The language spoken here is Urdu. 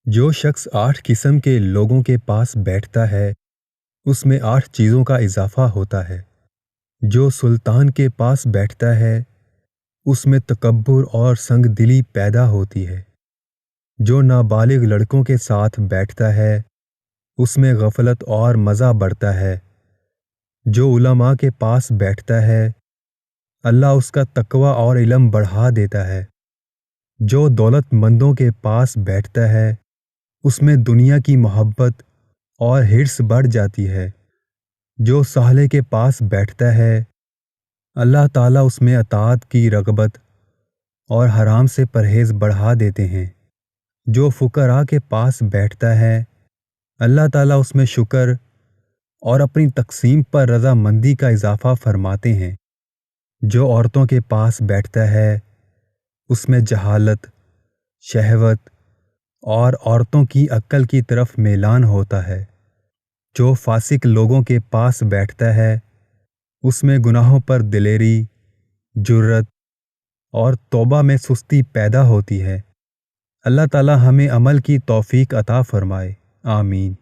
جو شخص 8 قسم کے لوگوں کے پاس بیٹھتا ہے اس میں 8 چیزوں کا اضافہ ہوتا ہے۔ جو سلطان کے پاس بیٹھتا ہے اس میں تکبر اور سنگ دلی پیدا ہوتی ہے۔ جو نابالغ لڑکوں کے ساتھ بیٹھتا ہے اس میں غفلت اور مزہ بڑھتا ہے۔ جو علماء کے پاس بیٹھتا ہے اللہ اس کا تقوی اور علم بڑھا دیتا ہے۔ جو دولت مندوں کے پاس بیٹھتا ہے اس میں دنیا کی محبت اور حرص بڑھ جاتی ہے۔ جو صالح کے پاس بیٹھتا ہے اللہ تعالیٰ اس میں اطاعت کی رغبت اور حرام سے پرہیز بڑھا دیتے ہیں۔ جو فقراء کے پاس بیٹھتا ہے اللہ تعالیٰ اس میں شکر اور اپنی تقسیم پر رضا مندی کا اضافہ فرماتے ہیں۔ جو عورتوں کے پاس بیٹھتا ہے اس میں جہالت، شہوت اور عورتوں کی عقل کی طرف میلان ہوتا ہے۔ جو فاسق لوگوں کے پاس بیٹھتا ہے اس میں گناہوں پر دلیری، جرأت اور توبہ میں سستی پیدا ہوتی ہے۔ اللہ تعالی ہمیں عمل کی توفیق عطا فرمائے، آمین۔